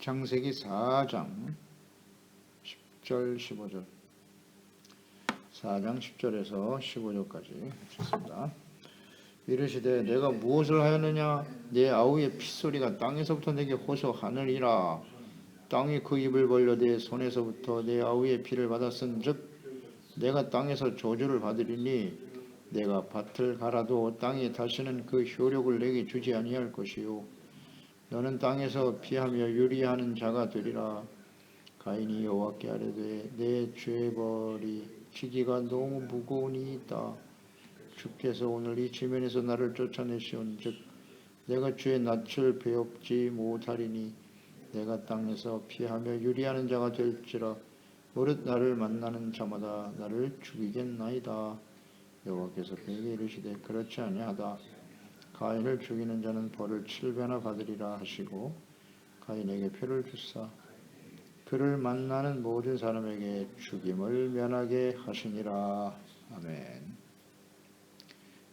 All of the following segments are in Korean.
창세기 4장 10절 15절 4장 10절에서 15절까지 읽겠습니다. 이르시되 내가 무엇을 하였느냐? 내 아우의 핏소리가 땅에서부터 내게 호소하느니라. 땅이 그 입을 벌려 내 손에서부터 내 아우의 피를 받았은즉 내가 땅에서 저주를 받으리니 내가 밭을 갈아도 땅이 다시는 그 효력을 내게 주지 아니할 것이요 너는 땅에서 피하며 유리하는 자가 되리라. 가인이 여호와께 아뢰되 내 죄벌이 지기가 너무 무거우니이다. 주께서 오늘 이 지면에서 나를 쫓아내시온즉 내가 주의 낯을 배웁지 못하리니 내가 땅에서 피하며 유리하는 자가 될지라. 무릇 나를 만나는 자마다 나를 죽이겠나이다. 여호와께서 그에게 이르시되 그렇지 아니하다. 가인을 죽이는 자는 벌을 7배나 받으리라 하시고 가인에게 표를 주사 그를 만나는 모든 사람에게 죽임을 면하게 하시니라. 아멘.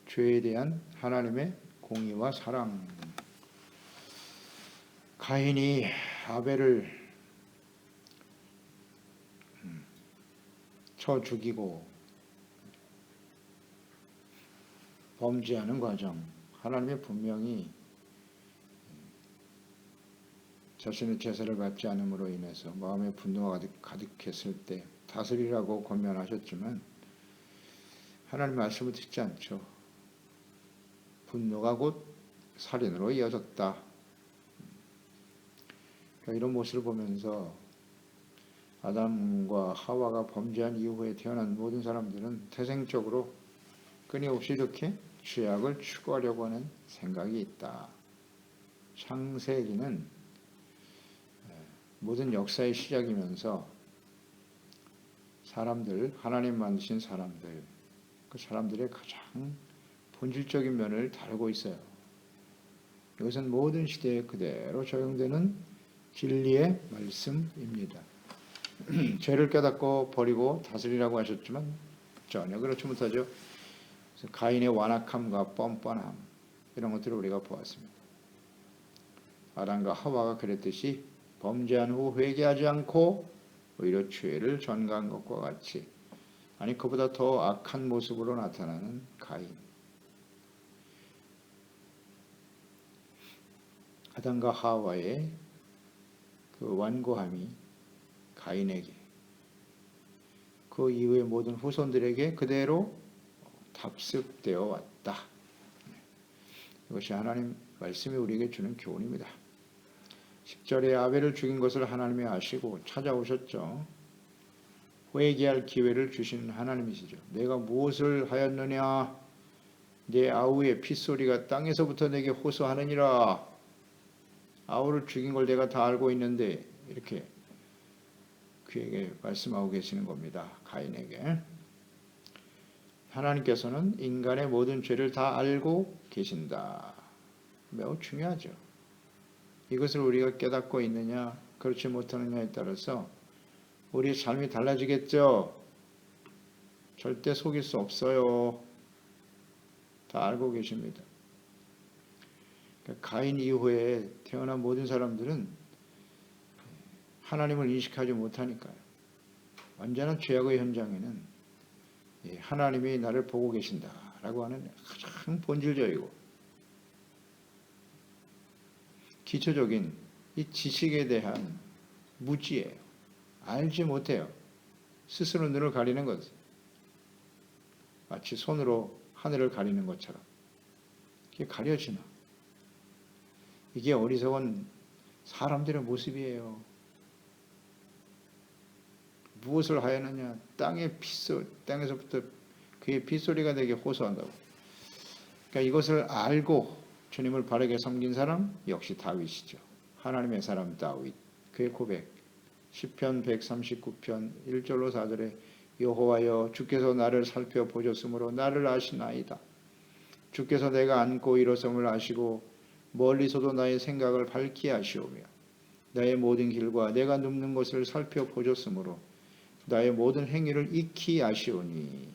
죄에 대한 하나님의 공의와 사랑. 가인이 아벨을 쳐 죽이고 범죄하는 과정, 하나님이 분명히 자신의 제사를 받지 않음으로 인해서 마음에 분노가 가득했을 때 다스리라고 권면하셨지만 하나님 말씀을 듣지 않죠. 분노가 곧 살인으로 이어졌다. 그러니까 이런 모습을 보면서 아담과 하와가 범죄한 이후에 태어난 모든 사람들은 태생적으로 끊임없이 이렇게 죄악을 추구하려고 하는 생각이 있다. 창세기는 모든 역사의 시작이면서 사람들, 하나님 만드신 사람들, 그 사람들의 가장 본질적인 면을 다루고 있어요. 이것은 모든 시대에 그대로 적용되는 진리의 말씀입니다. 죄를 깨닫고 버리고 다스리라고 하셨지만 전혀 그렇지 못하죠. 가인의 완악함과 뻔뻔함 이런 것들을 우리가 보았습니다. 아담과 하와가 그랬듯이 범죄한 후 회개하지 않고 오히려 죄를 전가한 것과 같이 아니 그보다 더 악한 모습으로 나타나는 가인. 아담과 하와의 그 완고함이 가인에게 그 이후의 모든 후손들에게 그대로 답습되어 왔다. 이것이 하나님 말씀이 우리에게 주는 교훈입니다. 10절에 아벨을 죽인 것을 하나님이 아시고 찾아오셨죠. 회개할 기회를 주시는 하나님이시죠. 내가 무엇을 하였느냐? 내 아우의 핏소리가 땅에서부터 내게 호소하느니라. 아우를 죽인 걸 내가 다 알고 있는데 이렇게 그에게 말씀하고 계시는 겁니다. 가인에게. 하나님께서는 인간의 모든 죄를 다 알고 계신다. 매우 중요하죠. 이것을 우리가 깨닫고 있느냐, 그렇지 못하느냐에 따라서 우리의 삶이 달라지겠죠. 절대 속일 수 없어요. 다 알고 계십니다. 그러니까 가인 이후에 태어난 모든 사람들은 하나님을 인식하지 못하니까요. 언제나 죄악의 현장에는 하나님이 나를 보고 계신다라고 하는 가장 본질적이고 기초적인 이 지식에 대한 무지예요. 알지 못해요. 스스로 눈을 가리는 것. 마치 손으로 하늘을 가리는 것처럼. 이게 가려지나. 이게 어리석은 사람들의 모습이에요. 무엇을 하였느냐? 땅에서부터 그의 핏소리가 내게 호소한다고. 그러니까 이것을 알고 주님을 바르게 섬긴 사람 역시 다윗이죠. 하나님의 사람 다윗. 그의 고백. 시편 139편 1절로 4절에 여호와여 주께서 나를 살펴보셨으므로 나를 아시나이다. 주께서 내가 앉고 일어섬을 아시고 멀리서도 나의 생각을 밝히 아시오며 나의 모든 길과 내가 눕는 것을 살펴보셨으므로 나의 모든 행위를 익히 아시오니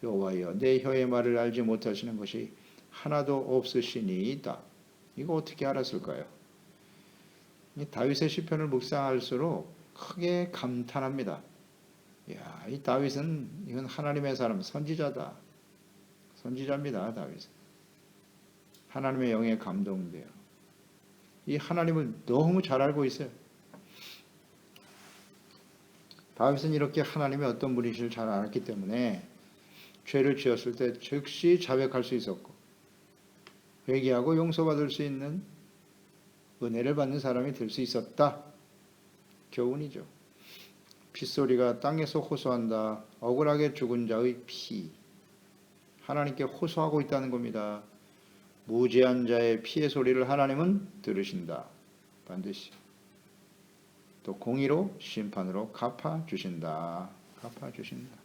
여호와여 내 혀의 말을 알지 못하시는 것이 하나도 없으시니이다. 이거 어떻게 알았을까요? 이 다윗의 시편을 묵상할수록 크게 감탄합니다. 이야, 이 다윗은 이건 하나님의 사람, 선지자다. 선지자입니다, 다윗은. 하나님의 영에 감동돼요. 이 하나님을 너무 잘 알고 있어요. 다윗은 이렇게 하나님의 어떤 분이실지 잘 알았기 때문에 죄를 지었을 때 즉시 자백할 수 있었고 회개하고 용서받을 수 있는 은혜를 받는 사람이 될 수 있었다. 교훈이죠. 핏소리가 땅에서 호소한다. 억울하게 죽은 자의 피. 하나님께 호소하고 있다는 겁니다. 무죄한 자의 피의 소리를 하나님은 들으신다. 반드시. 또 공의로 심판으로 갚아주신다. 갚아주신다.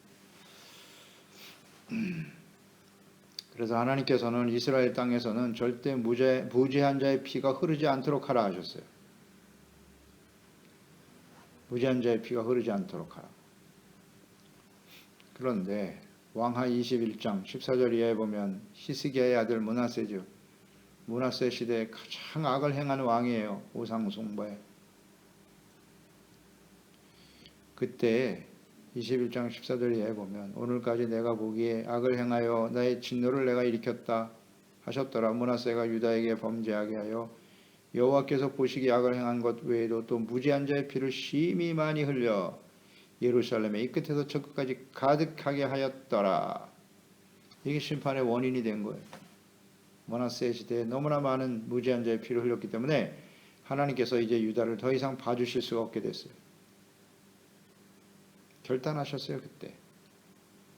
그래서 하나님께서는 이스라엘 땅에서는 절대 무죄한 자의 피가 흐르지 않도록 하라 하셨어요. 무죄한 자의 피가 흐르지 않도록 하라. 그런데 왕하 21장 14절 이하에 보면 히스기야의 아들 므낫세죠. 므낫세 시대에 가장 악을 행하는 왕이에요. 우상 숭배. 그때 21장 14절 이하에 보면 오늘까지 내가 보기에 악을 행하여 나의 진노를 내가 일으켰다 하셨더라. 므낫세가 유다에게 범죄하게 하여 여호와께서 보시기에 악을 행한 것 외에도 또 무죄한 자의 피를 심히 많이 흘려 예루살렘의 이 끝에서 저 끝까지 가득하게 하였더라. 이게 심판의 원인이 된 거예요. 므낫세 시대에 너무나 많은 무죄한 자의 피를 흘렸기 때문에 하나님께서 이제 유다를 더 이상 봐주실 수가 없게 됐어요. 결단하셨어요. 그때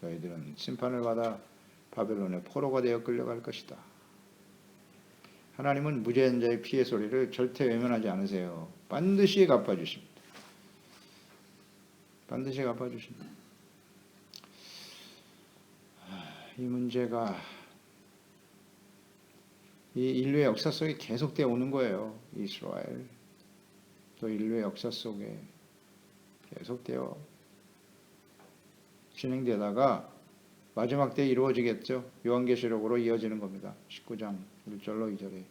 너희들은 심판을 받아 바벨론의 포로가 되어 끌려갈 것이다. 하나님은 무죄한 자의 피의 소리를 절대 외면하지 않으세요. 반드시 갚아주십니다. 반드시 갚아주십니다. 이 문제가 이 인류의 역사 속에 계속되어 오는 거예요. 이스라엘 또 인류의 역사 속에 계속되어 진행되다가 마지막 때 이루어지겠죠. 요한계시록으로 이어지는 겁니다. 19장 1절로 2절에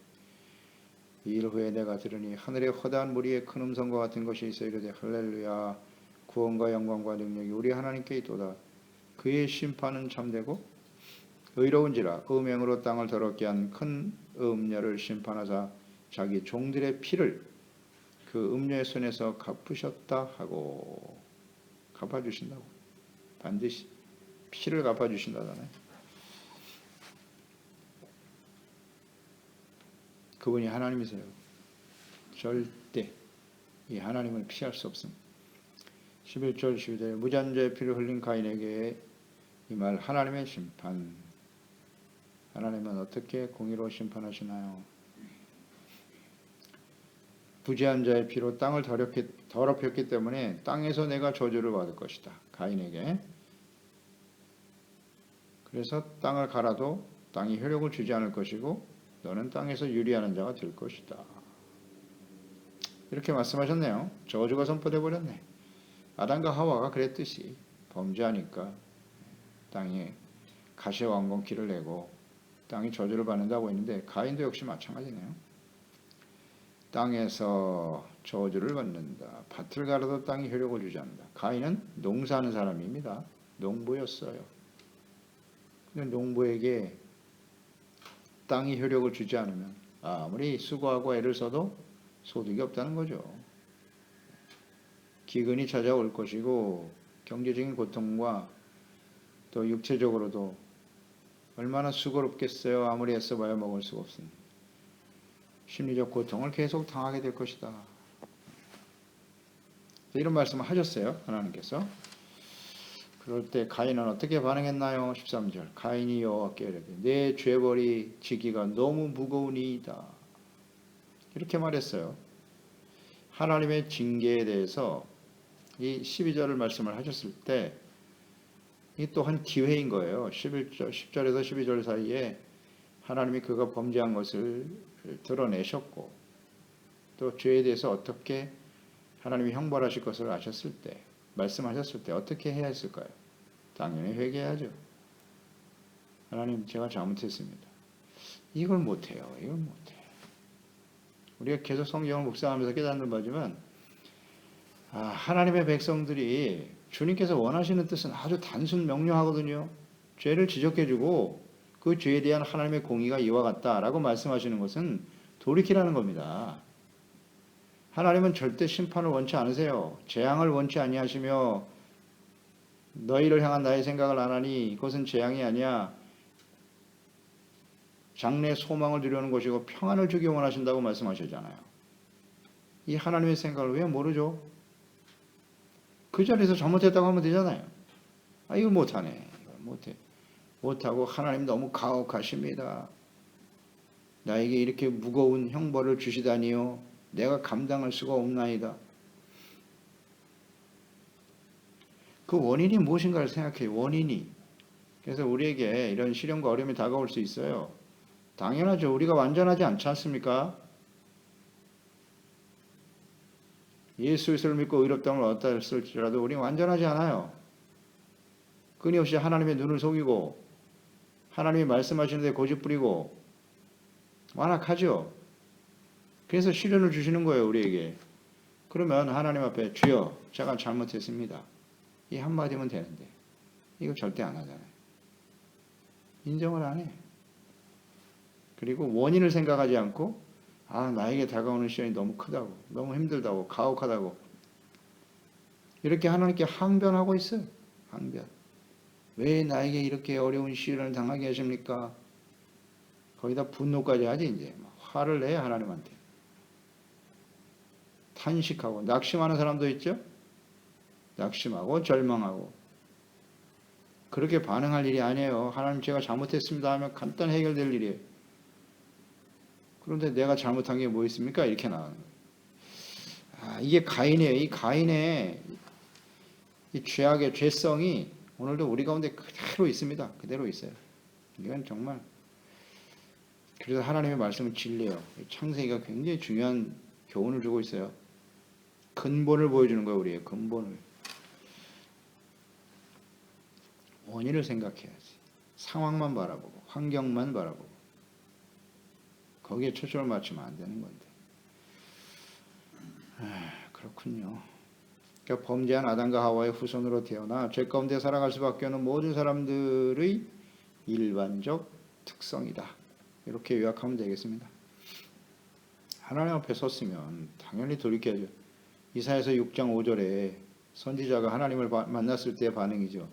이 일 후에 내가 들으니 하늘에 허다한 무리의 큰 음성과 같은 것이 있어 이르되 할렐루야 구원과 영광과 능력이 우리 하나님께 있도다. 그의 심판은 참되고 의로운지라 음행으로 땅을 더럽게 한 큰 음녀를 심판하사 자기 종들의 피를 그 음녀의 손에서 갚으셨다 하고 갚아주신다고. 반드시 피를 갚아주신다잖아요. 그분이 하나님이세요. 절대 이 하나님을 피할 수 없습니다. 11절 12절에 무죄한 자의 피를 흘린 가인에게 이 말 하나님의 심판. 하나님은 어떻게 공의로 심판하시나요? 무죄한 자의 피로 땅을 더럽혔기 때문에 땅에서 내가 저주를 받을 것이다. 가인에게. 그래서 땅을 갈아도 땅이 효력을 주지 않을 것이고 너는 땅에서 유리하는 자가 될 것이다. 이렇게 말씀하셨네요. 저주가 선포돼 버렸네. 아담과 하와가 그랬듯이 범죄하니까 땅에 가시와 왕건키를 내고 땅이 저주를 받는다고 했는데 가인도 역시 마찬가지네요. 땅에서 저주를 받는다. 밭을 갈아도 땅이 효력을 주지 않는다. 가인은 농사하는 사람입니다. 농부였어요. 근데 농부에게 땅이 효력을 주지 않으면 아무리 수고하고 애를 써도 소득이 없다는 거죠. 기근이 찾아올 것이고 경제적인 고통과 또 육체적으로도 얼마나 수고롭겠어요. 아무리 애써봐야 먹을 수가 없습니다. 심리적 고통을 계속 당하게 될 것이다. 이런 말씀을 하셨어요. 하나님께서. 그럴 때 가인은 어떻게 반응했나요? 13절 가인이 여호와께 이르되 내 죄벌이 지기가 너무 무거우니이다. 이렇게 말했어요. 하나님의 징계에 대해서 이 12절을 말씀을 하셨을 때 이 또한 기회인 거예요. 10절에서 12절 사이에 하나님이 그가 범죄한 것을 드러내셨고 또 죄에 대해서 어떻게 하나님이 형벌하실 것을 아셨을 때 말씀하셨을 때 어떻게 해야 했을까요? 당연히 회개해야죠. 하나님 제가 잘못했습니다. 이걸 못해요. 이걸 못해. 우리가 계속 성경을 묵상하면서 깨닫는 바지만 하나님의 백성들이 주님께서 원하시는 뜻은 아주 단순 명료하거든요. 죄를 지적해주고 그 죄에 대한 하나님의 공의가 이와 같다라고 말씀하시는 것은 돌이키라는 겁니다. 하나님은 절대 심판을 원치 않으세요. 재앙을 원치 아니하시며 너희를 향한 나의 생각을 안 하니 이것은 재앙이 아니야. 장래 소망을 누려는 것이고 평안을 주기 원하신다고 말씀하셨잖아요. 이 하나님의 생각을 왜 모르죠? 그 자리에서 잘못했다고 하면 되잖아요. 이걸 못하네. 이걸 못해. 못하고 하나님 너무 가혹하십니다. 나에게 이렇게 무거운 형벌을 주시다니요. 내가 감당할 수가 없나이다. 그 원인이 무엇인가를 생각해요. 원인이. 그래서 우리에게 이런 시련과 어려움이 다가올 수 있어요. 당연하죠. 우리가 완전하지 않지 않습니까? 예수 그리스도를 믿고 의롭다함을 얻었다 했을지라도 우리는 완전하지 않아요. 끊임없이 하나님의 눈을 속이고 하나님이 말씀하시는데 고집부리고 완악하죠. 그래서 시련을 주시는 거예요. 우리에게. 그러면 하나님 앞에 주여 제가 잘못했습니다. 이 한마디면 되는데 이거 절대 안 하잖아요. 인정을 안 해. 그리고 원인을 생각하지 않고 나에게 다가오는 시련이 너무 크다고 너무 힘들다고 가혹하다고 이렇게 하나님께 항변하고 있어요. 항변. 왜 나에게 이렇게 어려운 시련을 당하게 하십니까? 거기다 분노까지 하지 이제 화를 내요 하나님한테. 탄식하고 낙심하는 사람도 있죠. 낙심하고 절망하고 그렇게 반응할 일이 아니에요. 하나님 제가 잘못했습니다 하면 간단히 해결될 일이에요. 그런데 내가 잘못한 게 뭐 있습니까? 이렇게 나오는 거예요. 이게 가인이에요. 이 가인의 이 죄악의 죄성이 오늘도 우리 가운데 그대로 있습니다. 그대로 있어요. 이건 정말 그래서 하나님의 말씀은 진리예요. 창세기가 굉장히 중요한 교훈을 주고 있어요. 근본을 보여주는 거예요. 우리의 근본을. 원인을 생각해야지. 상황만 바라보고 환경만 바라보고 거기에 초점을 맞추면 안 되는 건데. 그렇군요. 그러니까 범죄한 아담과 하와의 후손으로 태어나 죄 가운데 살아갈 수밖에 없는 모든 사람들의 일반적 특성이다. 이렇게 요약하면 되겠습니다. 하나님 앞에 섰으면 당연히 돌이켜야죠. 이사야서 6장 5절에 선지자가 하나님을 만났을 때의 반응이죠.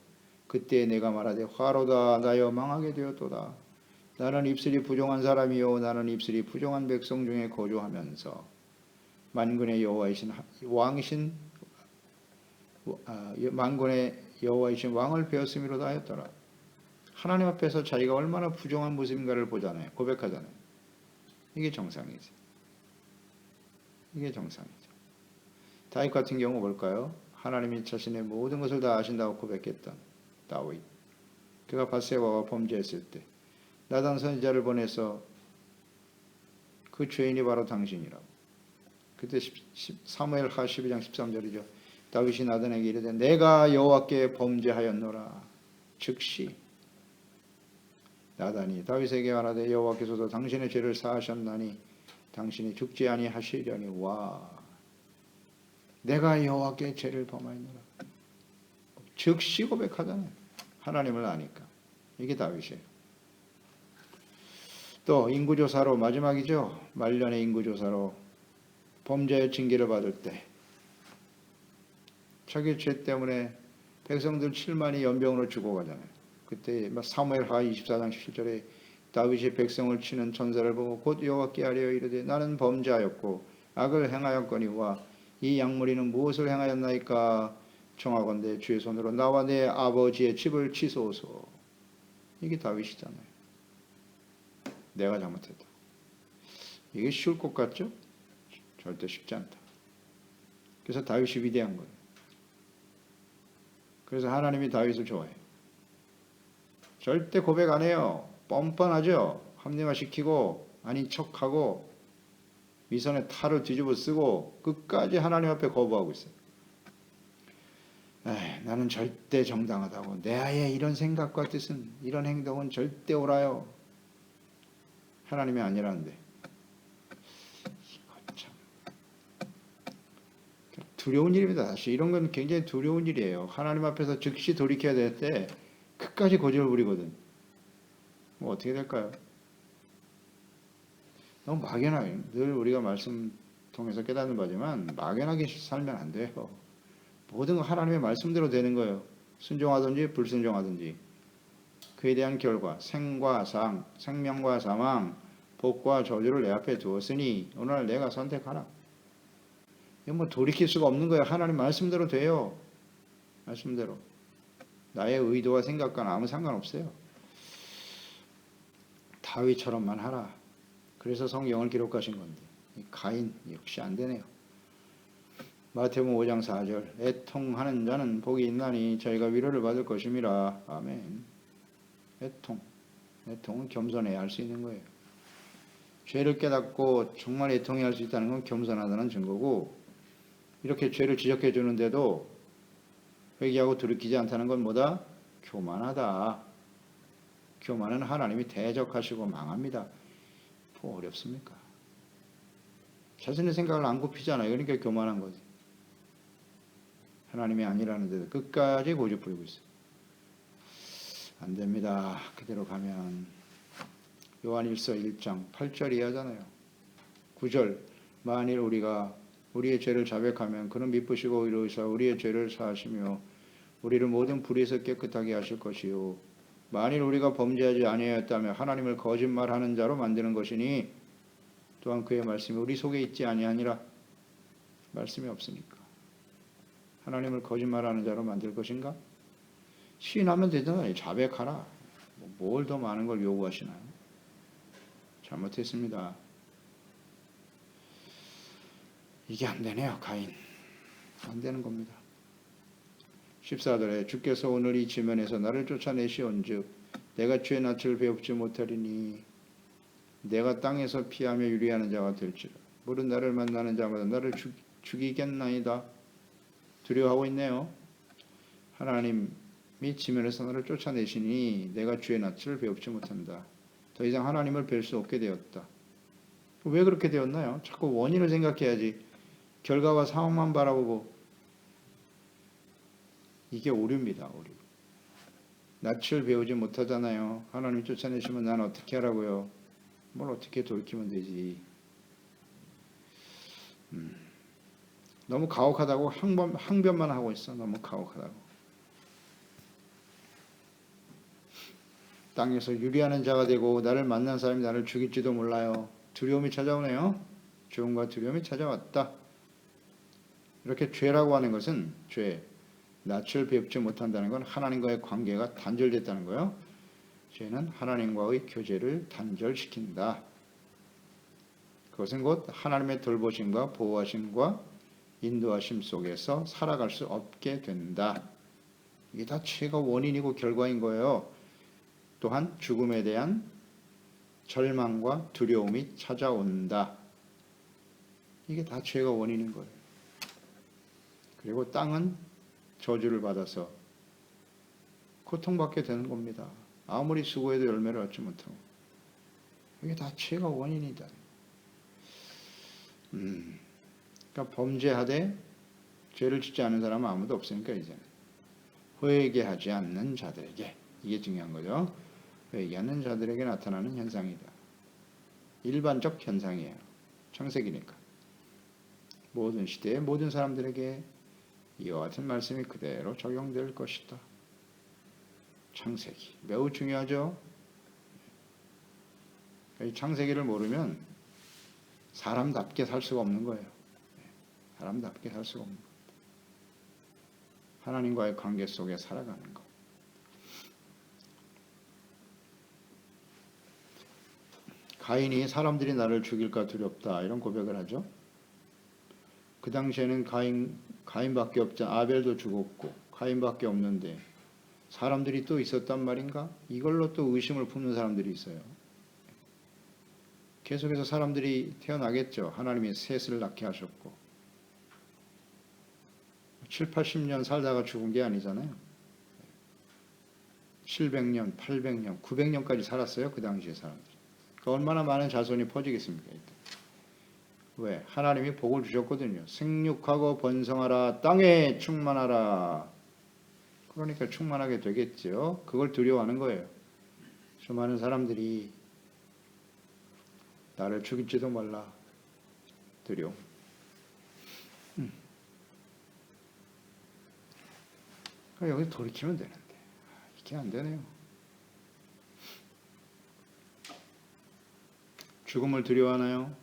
그때 내가 말하되 화로다 나여 망하게 되었도다. 나는 입술이 부정한 사람이요 나는 입술이 부정한 백성 중에 거주하면서 만군의 여호와이신 왕이신 만군의 여호와이신 왕을 베었음이로다 하였더라. 하나님 앞에서 자기가 얼마나 부정한 모습인가를 보잖아요. 고백하잖아요. 이게 정상이죠. 이게 정상이죠. 다윗 같은 경우 볼까요? 하나님이 자신의 모든 것을 다 아신다고 고백했던 다윗. 그가 밧세바와 범죄했을 때 나단 선지자를 보내서 그 죄인이 바로 당신이라고. 그때 사무엘하 12장 13절이죠. 다윗이 나단에게 이르되 내가 여호와께 범죄하였노라. 즉시 나단이 다윗에게 말하되 여호와께서도 당신의 죄를 사하셨나니 당신이 죽지 아니하시려니 와 내가 여호와께 죄를 범하였노라. 즉시 고백하잖아요. 하나님을 아니까. 이게 다윗이에요. 또 인구조사로 마지막이죠. 말년의 인구조사로 범죄의 징계를 받을 때 자기 죄 때문에 백성들 7만이 연병으로 죽어가잖아요. 그때 사무엘하 24장 17절에 다윗이 백성을 치는 전사를 보고 곧 여호와께 아뢰어 이르되 나는 범죄하였고 악을 행하였거니와 이 양무리는 무엇을 행하였나이까 청하건대 주의 손으로 나와 내 아버지의 집을 치소서. 이게 다윗이잖아요. 내가 잘못했다. 이게 쉬울 것 같죠? 절대 쉽지 않다. 그래서 다윗이 위대한 거예요. 그래서 하나님이 다윗을 좋아해요. 절대 고백 안 해요. 뻔뻔하죠. 합리화시키고 아닌 척하고 위선의 탈을 뒤집어 쓰고 끝까지 하나님 앞에 거부하고 있어요. 나는 절대 정당하다고. 내 아이의 이런 생각과 뜻은 이런 행동은 절대 옳아요. 하나님이 아니라는데 두려운 일입니다. 사실 이런 건 굉장히 두려운 일이에요. 하나님 앞에서 즉시 돌이켜야 될 때 끝까지 고집을 부리거든. 뭐 어떻게 될까요? 너무 막연하게 늘 우리가 말씀 통해서 깨닫는 바지만 막연하게 살면 안 돼요. 모든 건 하나님의 말씀대로 되는 거예요. 순종하든지 불순종하든지 그에 대한 결과 생과 상, 생명과 사망, 복과 저주를 내 앞에 두었으니 오늘 내가 선택하라. 이건 뭐 돌이킬 수가 없는 거예요. 하나님 말씀대로 돼요. 말씀대로. 나의 의도와 생각과는 아무 상관없어요. 다윗처럼만 하라. 그래서 성경을 기록하신 건데 가인 역시 안 되네요. 마태복음 5장 4절 애통하는 자는 복이 있나니 저희가 위로를 받을 것임이라. 아멘. 애통은 겸손해야 할 수 있는 거예요. 죄를 깨닫고 정말 애통해야 할 수 있다는 건 겸손하다는 증거고, 이렇게 죄를 지적해 주는데도 회개하고 돌이키지 않다는 건 뭐다? 교만하다. 교만은 하나님이 대적하시고 망합니다. 뭐 어렵습니까? 자신의 생각을 안 굽히잖아요. 그러니까 교만한 거지. 하나님이 아니라는데도 끝까지 고집 부리고 있어요. 안 됩니다. 그대로 가면 요한일서 1장 8절 이하잖아요. 9절 만일 우리가 우리의 죄를 자백하면 그는 미쁘시고 의로우사 우리의 죄를 사하시며 우리를 모든 불의에서 깨끗하게 하실 것이요 만일 우리가 범죄하지 아니하였다면 하나님을 거짓말하는 자로 만드는 것이니 또한 그의 말씀이 우리 속에 있지 아니하니라. 말씀이 없으니까 하나님을 거짓말하는 자로 만들 것인가? 시인하면 되잖아요. 자백하라. 뭘 더 많은 걸 요구하시나요? 잘못했습니다. 이게 안 되네요. 가인. 안 되는 겁니다. 14절에 주께서 오늘 이 지면에서 나를 쫓아내시온즉 내가 죄의 낯을 배웁지 못하리니 내가 땅에서 피하며 유리하는 자가 될지라. 물은 나를 만나는 자마다 나를 죽이겠나이다. 두려워하고 있네요. 하나님이 지면에서 나를 쫓아내시니 내가 죄의 낯을 배웁지 못한다. 더 이상 하나님을 뵐 수 없게 되었다. 왜 그렇게 되었나요? 자꾸 원인을 생각해야지. 결과와 상황만 바라보고. 이게 오류입니다. 오류. 낯을 배우지 못하잖아요. 하나님 쫓아내시면 난 어떻게 하라고요? 뭘 어떻게 돌이키면 되지. 너무 가혹하다고 항변만 하고 있어. 너무 가혹하다고. 땅에서 유리하는 자가 되고 나를 만난 사람이 나를 죽일지도 몰라요. 두려움이 찾아오네요. 조음과 두려움이 찾아왔다. 이렇게 죄라고 하는 것은 죄, 낯을 배웁지 못한다는 건 하나님과의 관계가 단절됐다는 거예요. 죄는 하나님과의 교제를 단절시킨다. 그것은 곧 하나님의 돌보심과 보호하심과 인도하심 속에서 살아갈 수 없게 된다. 이게 다 죄가 원인이고 결과인 거예요. 또한 죽음에 대한 절망과 두려움이 찾아온다. 이게 다 죄가 원인인 거예요. 그리고 땅은 저주를 받아서 고통받게 되는 겁니다. 아무리 수고해도 열매를 얻지 못하고. 이게 다 죄가 원인이다. 그러니까 범죄하되 죄를 짓지 않은 사람은 아무도 없으니까 이제는 회개하지 않는 자들에게, 이게 중요한 거죠. 회개하는 자들에게 나타나는 현상이다. 일반적 현상이에요. 창세기니까. 모든 시대의 모든 사람들에게 이와 같은 말씀이 그대로 적용될 것이다. 창세기 매우 중요하죠. 이 창세기를 모르면 사람답게 살 수가 없는 거예요. 사람답게 살 수가 없는 거예요. 하나님과의 관계 속에 살아가는 것. 가인이 사람들이 나를 죽일까 두렵다 이런 고백을 하죠. 그 당시에는 가인밖에 없지, 아벨도 죽었고 가인밖에 없는데 사람들이 또 있었단 말인가? 이걸로 또 의심을 품는 사람들이 있어요. 계속해서 사람들이 태어나겠죠. 하나님이 셋을 낳게 하셨고 7, 80년 살다가 죽은 게 아니잖아요. 700년, 800년, 900년까지 살았어요. 그 당시에 사람들이. 그러니까 얼마나 많은 자손이 퍼지겠습니까? 왜? 하나님이 복을 주셨거든요. 생육하고 번성하라, 땅에 충만하라. 그러니까 충만하게 되겠죠. 그걸 두려워하는 거예요. 수많은 사람들이 나를 죽일지도 몰라. 두려움. 여기 돌이키면 되는데 이게 안 되네요. 죽음을 두려워하나요?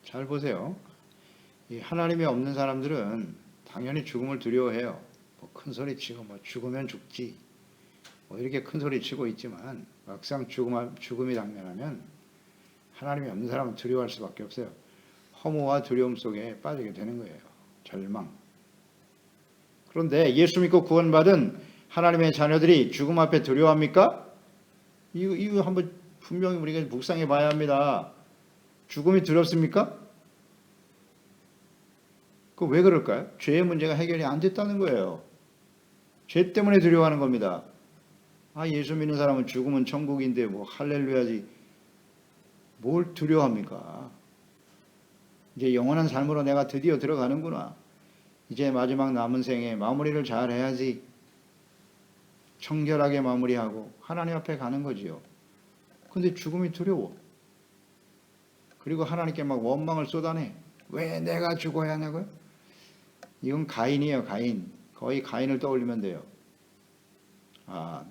잘 보세요. 이 하나님이 없는 사람들은 당연히 죽음을 두려워해요. 뭐 큰 소리 치고 뭐 죽으면 죽지 뭐 이렇게 큰 소리 치고 있지만 막상 죽음이 당면하면 하나님이 없는 사람은 두려워할 수밖에 없어요. 허무와 두려움 속에 빠지게 되는 거예요. 절망. 그런데 예수 믿고 구원받은 하나님의 자녀들이 죽음 앞에 두려워합니까? 이거 한번 분명히 우리가 묵상해 봐야 합니다. 죽음이 두렵습니까? 그 왜 그럴까요? 죄의 문제가 해결이 안 됐다는 거예요. 죄 때문에 두려워하는 겁니다. 예수 믿는 사람은 죽으면 천국인데 뭐 할렐루야지. 뭘 두려워합니까? 이제 영원한 삶으로 내가 드디어 들어가는구나. 이제 마지막 남은 생에 마무리를 잘 해야지. 청결하게 마무리하고 하나님 앞에 가는 거지요. 근데 죽음이 두려워. 그리고 하나님께 막 원망을 쏟아내. 왜 내가 죽어야 하냐고요? 이건 가인이에요, 가인. 거의 가인을 떠올리면 돼요.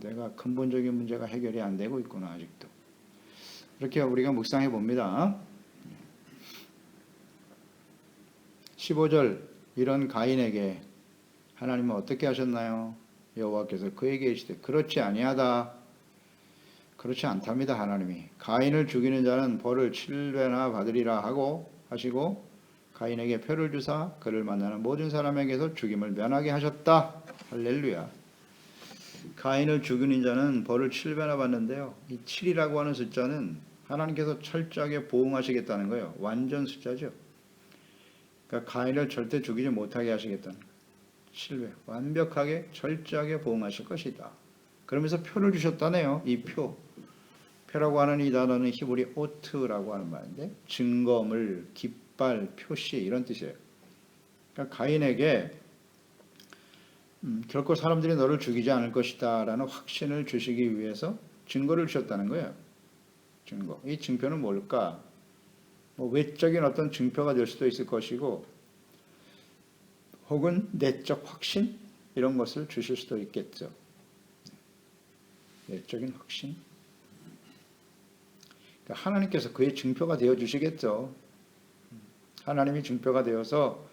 내가 근본적인 문제가 해결이 안 되고 있구나, 아직도. 이렇게 우리가 묵상해 봅니다. 15절, 이런 가인에게 하나님은 어떻게 하셨나요? 여호와께서 그에게 이르시되 그렇지 아니하다. 그렇지 않답니다. 하나님이 가인을 죽이는 자는 벌을 7배나 받으리라 하시고 가인에게 표를 주사 그를 만나는 모든 사람에게서 죽임을 면하게 하셨다. 할렐루야. 가인을 죽이는 자는 벌을 7배나 받는데요. 이 7이라고 하는 숫자는 하나님께서 철저하게 보응하시겠다는 거예요. 완전 숫자죠. 그러니까 가인을 절대 죽이지 못하게 하시겠다는 거예요. 7배. 완벽하게 철저하게 보응하실 것이다. 그러면서 표를 주셨다네요. 이 표. 표라고 하는 이 단어는 히브리 오트라고 하는 말인데 증거물, 깃발, 표시 이런 뜻이에요. 그러니까 가인에게 결코 사람들이 너를 죽이지 않을 것이다 라는 확신을 주시기 위해서 증거를 주셨다는 거예요. 증거. 이 증표는 뭘까? 뭐 외적인 어떤 증표가 될 수도 있을 것이고 혹은 내적 확신 이런 것을 주실 수도 있겠죠. 내적인 확신. 그러니까 하나님께서 그의 증표가 되어 주시겠죠. 하나님이 증표가 되어서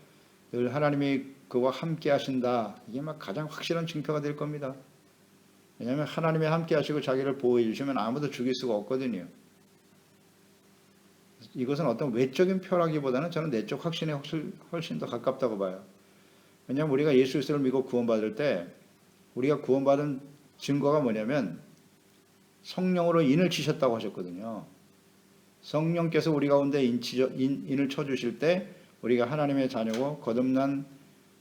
늘 하나님이 그와 함께 하신다. 이게 막 가장 확실한 증표가 될 겁니다. 왜냐하면 하나님이 함께 하시고 자기를 보호해 주시면 아무도 죽일 수가 없거든요. 이것은 어떤 외적인 표라기보다는 저는 내적 확신에 훨씬 더 가깝다고 봐요. 왜냐하면 우리가 예수 그리스도를 믿고 구원받을 때 우리가 구원받은 증거가 뭐냐면 성령으로 인을 치셨다고 하셨거든요. 성령께서 우리 가운데 인을 쳐주실 때 우리가 하나님의 자녀고 거듭난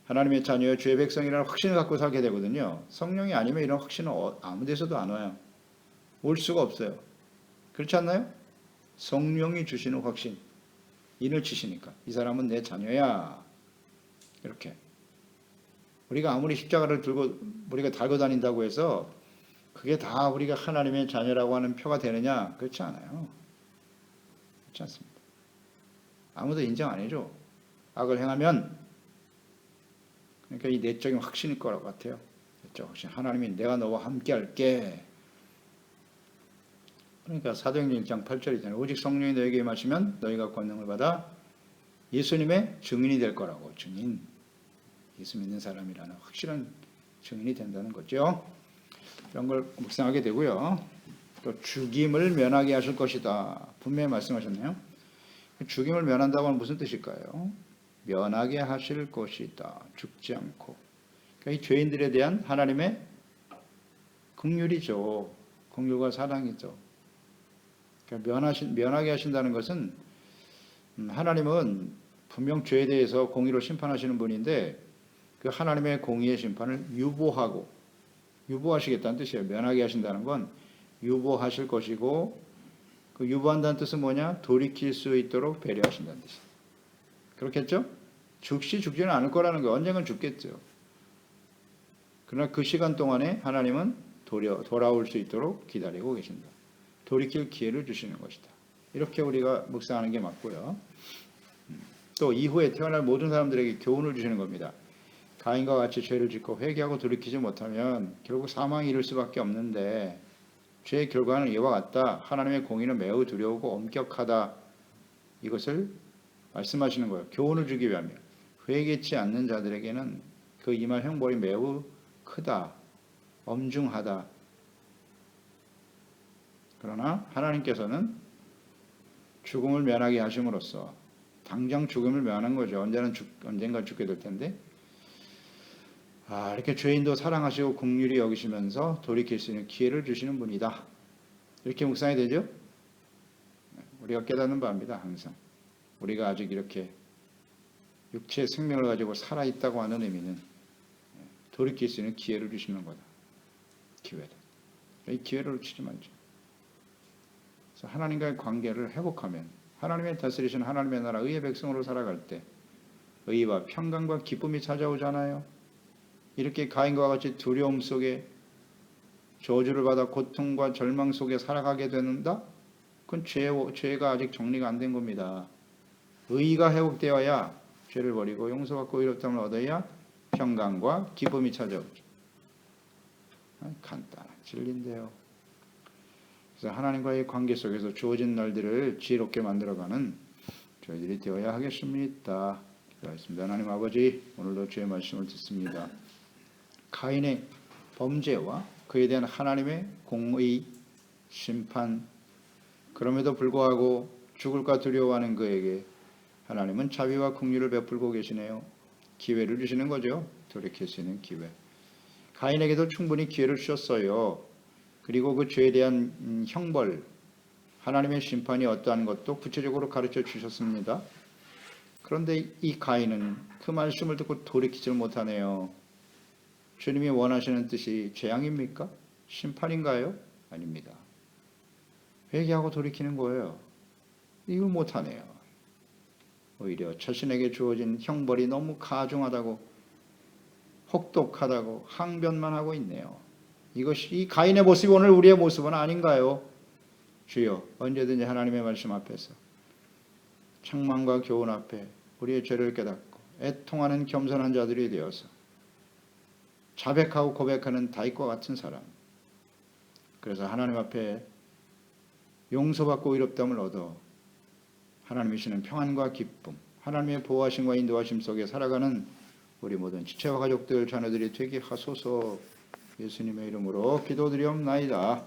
하나님의 자녀의 주의 백성이라는 확신을 갖고 살게 되거든요. 성령이 아니면 이런 확신은 아무 데서도 안 와요. 올 수가 없어요. 그렇지 않나요? 성령이 주시는 확신, 인을 치시니까 이 사람은 내 자녀야. 이렇게 우리가 아무리 십자가를 들고 우리가 달고 다닌다고 해서 그게 다 우리가 하나님의 자녀라고 하는 표가 되느냐? 그렇지 않아요. 그렇지 않습니다. 아무도 인정 안 해줘. 악을 행하면 그러니까 이 내적인 확신일 거라고 같아요. 내적 확신. 하나님이 내가 너와 함께 할게. 그러니까 사도행전 1장 8절이잖아요. 오직 성령이 너에게 임하시면 너희가 권능을 받아 예수님의 증인이 될 거라고. 증인. 예수 믿는 사람이라는 확실한 증인이 된다는 거죠. 이런 걸 묵상하게 되고요. 또 죽임을 면하게 하실 것이다. 분명히 말씀하셨네요. 죽임을 면한다고 하면 무슨 뜻일까요? 면하게 하실 것이다. 죽지 않고. 그러니까 이 죄인들에 대한 하나님의 긍휼이죠. 긍휼과 사랑이죠. 그러니까 면하게 하신다는 것은 하나님은 분명 죄에 대해서 공의로 심판하시는 분인데 그 하나님의 공의의 심판을 유보하시겠다는 뜻이에요. 면하게 하신다는 건 유보하실 것이고 그 유보한다는 뜻은 뭐냐? 돌이킬 수 있도록 배려하신다는 뜻이에요. 그렇겠죠? 즉시 죽지는 않을 거라는 거예요. 언젠간 죽겠죠. 그러나 그 시간 동안에 하나님은 돌아올 수 있도록 기다리고 계신다. 돌이킬 기회를 주시는 것이다. 이렇게 우리가 묵상하는 게 맞고요. 또 이후에 태어날 모든 사람들에게 교훈을 주시는 겁니다. 가인과 같이 죄를 짓고 회개하고 돌이키지 못하면 결국 사망에 이를 수밖에 없는데 죄의 결과는 이와 같다. 하나님의 공의는 매우 두려우고 엄격하다. 이것을 말씀하시는 거예요. 교훈을 주기 위하며 회개치 않는 자들에게는 그 임할 형벌이 매우 크다. 엄중하다. 그러나 하나님께서는 죽음을 면하게 하심으로써 당장 죽음을 면한 거죠. 언젠가 죽게 될 텐데 이렇게 죄인도 사랑하시고 긍휼히 여기시면서 돌이킬 수 있는 기회를 주시는 분이다. 이렇게 묵상이 되죠? 우리가 깨닫는 바입니다. 항상 우리가 아직 이렇게 육체의 생명을 가지고 살아있다고 하는 의미는 돌이킬 수 있는 기회를 주시는 거다. 기회다. 이 기회를 놓치지 말죠. 그래서 하나님과의 관계를 회복하면 하나님의 다스리신 하나님의 나라 의의 백성으로 살아갈 때 의와 평강과 기쁨이 찾아오잖아요. 이렇게 가인과 같이 두려움 속에 저주를 받아 고통과 절망 속에 살아가게 되는다? 그건 죄가 아직 정리가 안 된 겁니다. 의가 회복되어야 죄를 버리고 용서받고 의롭다함을 얻어야 평강과 기쁨이 찾아오죠. 간단한 진리인데요. 그래서 하나님과의 관계 속에서 주어진 날들을 지혜롭게 만들어가는 저희들이 되어야 하겠습니다. 기도하겠습니다. 하나님 아버지, 오늘도 주의 말씀을 듣습니다. 가인의 범죄와 그에 대한 하나님의 공의, 심판, 그럼에도 불구하고 죽을까 두려워하는 그에게 하나님은 자비와 긍휼을 베풀고 계시네요. 기회를 주시는 거죠. 돌이킬 수 있는 기회. 가인에게도 충분히 기회를 주셨어요. 그리고 그 죄에 대한 형벌, 하나님의 심판이 어떠한 것도 구체적으로 가르쳐 주셨습니다. 그런데 이 가인은 그 말씀을 듣고 돌이키질 못하네요. 주님이 원하시는 뜻이 재앙입니까? 심판인가요? 아닙니다. 회개하고 돌이키는 거예요. 이걸 못하네요. 오히려 자신에게 주어진 형벌이 너무 가중하다고, 혹독하다고 항변만 하고 있네요. 이것이 이 가인의 모습이 오늘 우리의 모습은 아닌가요? 주여, 언제든지 하나님의 말씀 앞에서 책망과 교훈 앞에 우리의 죄를 깨닫고 애통하는 겸손한 자들이 되어서 자백하고 고백하는 다윗과 같은 사람, 그래서 하나님 앞에 용서받고 의롭다함을 얻어 하나님이 주시는 평안과 기쁨, 하나님의 보호하심과 인도하심 속에 살아가는 우리 모든 지체와 가족들, 자녀들이 되게 하소서. 예수님의 이름으로 기도드리옵나이다.